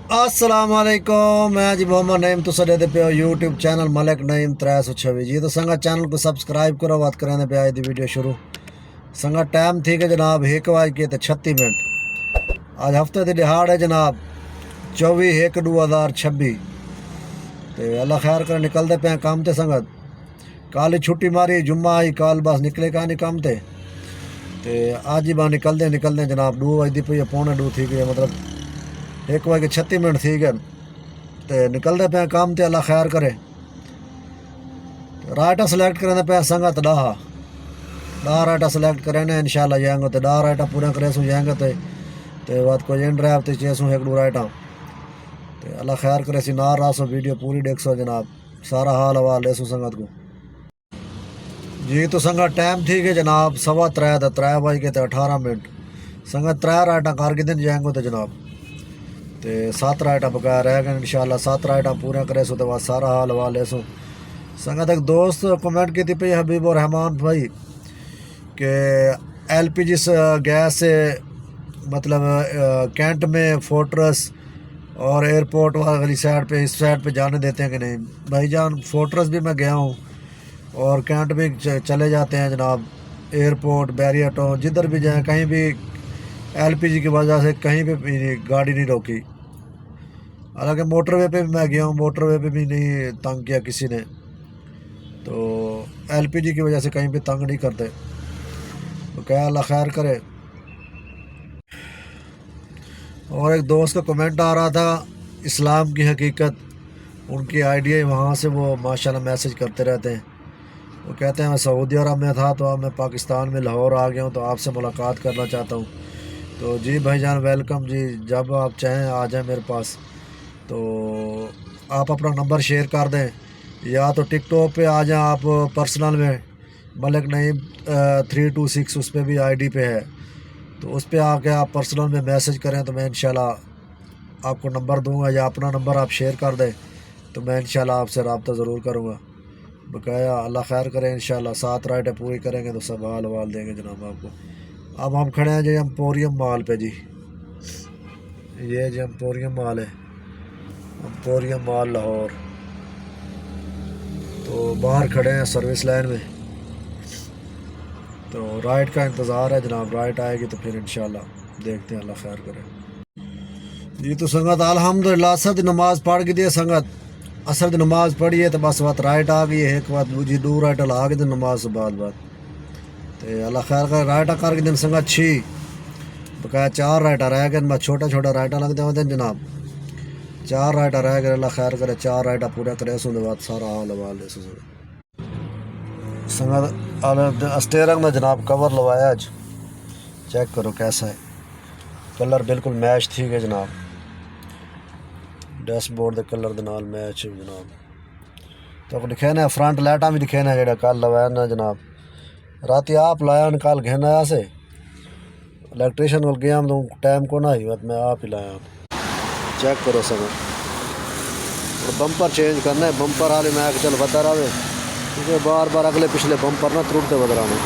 अस्सलाम वालेकुम। मैं जी मोहम्मद नईम तुस दे पे यूट्यूब चैनल मलिक नईम 326 जी। तो संगा चैनल को सब्सक्राइब करो। बात करें पे आज दी वीडियो शुरू। संगा टाइम थी कि जनाब 1:36। आज हफ्ते की दिहाड़ है जनाब 24/1/2026। तो अल्लाह खैर कर निकलते पे काम ते संगत। कल ही छुट्टी मारी जुम्मा आई, कल बस निकले का नहीं काम ते आज ही बस निकलते जनाब 2 बजती पई है, 1:45 थी गई, मतलब 1:36 थी गए। तो निकलते पे काम ते अल्लाह खैर करे। राइटा सिलेक्ट करने पे संगत 10 राइटा सिलेक्ट करें इंशाल्लाह जाएंगे। तो 10 राइटा पूरा करे सू जाएंगे। तो बात कोई इन ड्राइव तो चेसूँ 1-2 राइटा। तो अल्लाह खैर करे सी ना रासो वीडियो पूरी देखो जनाब, सारा हाल हवाल ले सू संगत को जी। तो संगत टाइम थी कि जनाब 3:15 3:18। संगत 3 राइटा कर दिन जाएंगे तो जनाब तो 7 राइटा बकाया रह गए इंशाल्लाह। 7 राइटा पूरा करे सो तो बाद सारा हाल हवाल ले सो संगत। एक दोस्त कमेंट की थी पी हबीब और रहमान भाई कि LPG गैस से मतलब कैंट में फोर्ट्रेस और एयरपोर्ट वाली साइड पे इस साइड पे जाने देते हैं कि नहीं। भाईजान फोर्ट्रेस भी मैं गया हूँ और कैंट भी चले जाते हैं जनाब। एयरपोर्ट बैरियर टाउन जिधर भी जाएँ कहीं भी LPG की वजह से कहीं भी गाड़ी नहीं रोकी। हालांकि मोटरवे पे भी मैं गया हूँ, मोटरवे पे भी नहीं तंग किया किसी ने। तो LPG की वजह से कहीं भी तंग नहीं करते। तो क्या अल्लाह खैर करे। और एक दोस्त का कमेंट आ रहा था इस्लाम की हकीकत, उनकी आइडिया वहाँ से वो माशाल्लाह मैसेज करते रहते हैं। वो कहते हैं मैं सऊदी अरब में था तो अब मैं पाकिस्तान में लाहौर आ गया हूँ, तो आपसे मुलाकात करना चाहता हूँ। तो जी भाईजान वेलकम जी, जब आप चाहें आ जाएं मेरे पास। तो आप अपना नंबर शेयर कर दें या तो टिकटॉक पे आ जाएं आप पर्सनल में, मलिक नईम 326 उस पर भी ID पे है। तो उस पर आके आप पर्सनल में मैसेज करें तो मैं इंशाल्लाह आपको नंबर दूंगा, या अपना नंबर आप शेयर कर दें तो मैं इंशाल्लाह आपसे रब्ता ज़रूर करूँगा बकाया। अल्लाह खैर करें इंशाल्लाह। 7 राइटें पूरी करेंगे तो सब हाल वाल देंगे जनाब आपको। अब हम खड़े हैं जी एम्पोरियम मॉल पे जी। ये जी एम्पोरियम मॉल है, एम्पोरियम मॉल लाहौर। तो बाहर खड़े हैं सर्विस लाइन में। तो राइट का इंतज़ार है जनाब, राइट आएगी तो फिर इंशाल्लाह देखते हैं, अल्लाह खैर करे जी। तो संगत अल्हम्दुलिल्लाह असर की नमाज़ पढ़ के दिए संगत। असर की नमाज़ पढ़ी है तो बस बात राइट आ गई है, एक बात दूजी 2 राइट ला के दिन नमाज से बाद तो अल्लाह खैर करे। राइटा करके दिन संगत 6 बकाया 4 राइटा रह गए। मैं छोटा छोटा राइटा लगते होते जनाब, 4 राइटा रह गए। अल्लाह खैर करे 4 राइटा पूरा करे सो बाद सारा हाल हवाल ले संगत। स्टेयरिंग में जनाब कवर लवाया आज, चेक करो कैसा है, कलर बिल्कुल मैच थी गए जनाब। डैशबोर्ड के कलर के नाल मैच जनाब। तो दिखे ना फ्रंट लाइटा भी दिखे ना जो कल लवाया ना जनाब। रात आप लाया कल घेना आया से इलेक्ट्रीशियन को गया तो टाइम को ना ही मैं आप ही लाया। चेक करो सब और बम्पर चेंज करना है। बम्पर वाले मैं चल बता रहा क्योंकि बार बार अगले पिछले बम्पर ना त्रुटते बदलाने।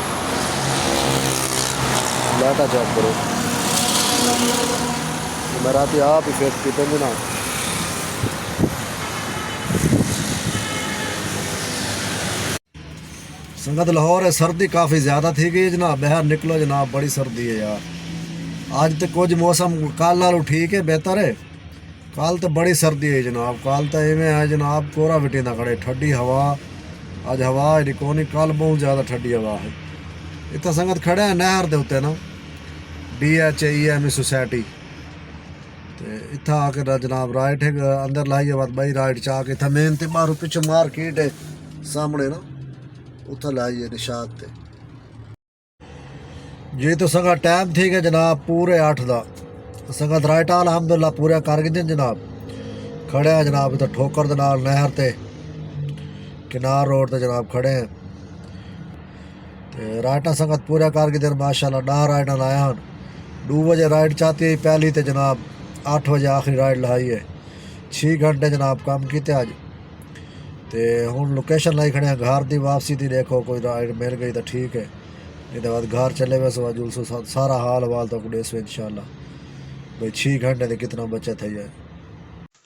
लाइटा चेक करो, मैं रात आप ही फिट पीते ना। संगत लाहौर है, सर्दी काफ़ी ज़्यादा थी गई जनाब। बाहर निकलो जनाब, बड़ी सर्दी है यार। आज तो कुछ मौसम कल नालों ठीक है, बेहतर है। कल तो बड़ी सर्दी है जनाब, कल तो इवें है जनाब कोरा बिटी ना खड़े, ठंडी हवा। आज हवा है कोनी, कल बहुत ज़्यादा ठंडी हवा है। इतना संगत खड़े हैं नहर के उत्ते ना, DHEME सोसाइटी। तो इतना आके जनाब राइट है अंदर लाइए बात बई राइट चा के इतना मेन तो मारो पिछू मार्केट है सामने ना, उतना लाइए निशात ते जी। तो संगत टाइम थी कि जनाब पूरे 8 का। संगत राइट अल्हम्दुलिल्लाह पूरा कर दिन जनाब। खड़े हैं जनाब इधर ठोकर दे नाल नहर ते किनार रोड ते जनाब खड़े हैं। तो राइटा संगत पूरा कर दिन माशाल्लाह 10 राइटा लाया हैं। 2 बजे राइट चाहती है पहली तो जनाब 8 बजे आखिरी राइट लाई है। 6 घंटे जनाब काम किते अज। तो हूँ लोकेशन लाई खड़े हैं घर की वापसी थी, देखो कोई राइड मिल गई तो ठीक है, नहीं तो बाद घर चले वैसे जुलसो सारा हाल वाल तो डेसो इंशाल्लाह भाई 6 घंटे से कितना बचत है जाए।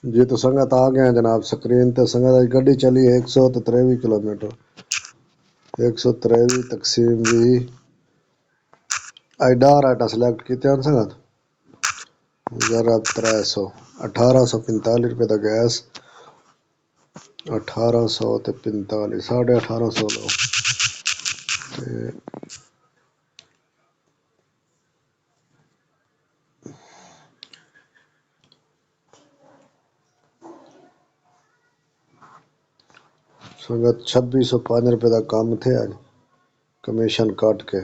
جی تو سنگت آ گئے ہیں جناب سکرین تے سنگت گڈی چلی 123 کلومیٹر 123 تقسیم بھی ڈار آئٹا سلیکٹ کیتے ہیں سنگت ضرب 300 1845 دا گیس 1845 1850 لو سنگت 2605 دا کام تھے آج کمیشن کاٹ کے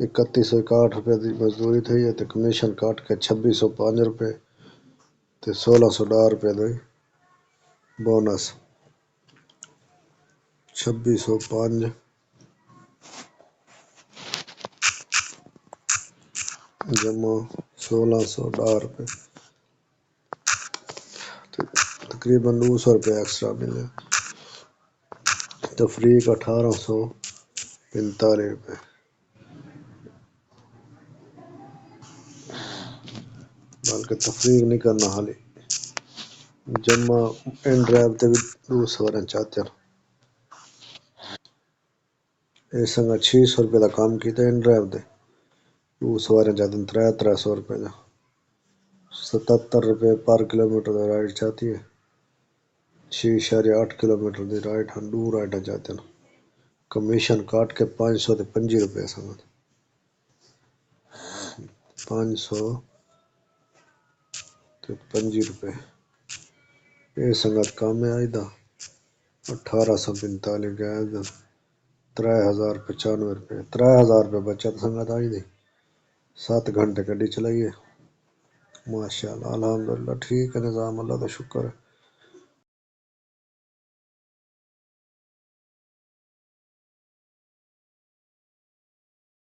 3161 دی مزدوری تھی ہے تے کمیشن کاٹ کے 2605 تے 1610 دے بونس 2605 جمع 1610 تقریباً 900 ایکسٹرا ملے تفریق 1845 بلکہ تفریق نہیں کرنا حالی جمع ان ڈرائیو تے بھی 200 چاہتے ہیں یہ سنگا 600 دا کام کیتا ان ڈرائیو تے 200 چاہتے ہیں 300 دا 77 پر کلومیٹر دا رائڈ چاہتی ہے 6.8 کلومیٹر دی رائڈ ہن 2 رائڈ چاہتے ہیں کمیشن کاٹ کے 525 سنگت 525 یہ سنگت کام ہے آئی دا 1845 گیس دا 3095 3000 بچت سنگت آئی دی 7 گھنٹے گڈی چلائیے ماشاءاللہ الحمدللہ ٹھیک ہے نظام اللہ کا شکر ہے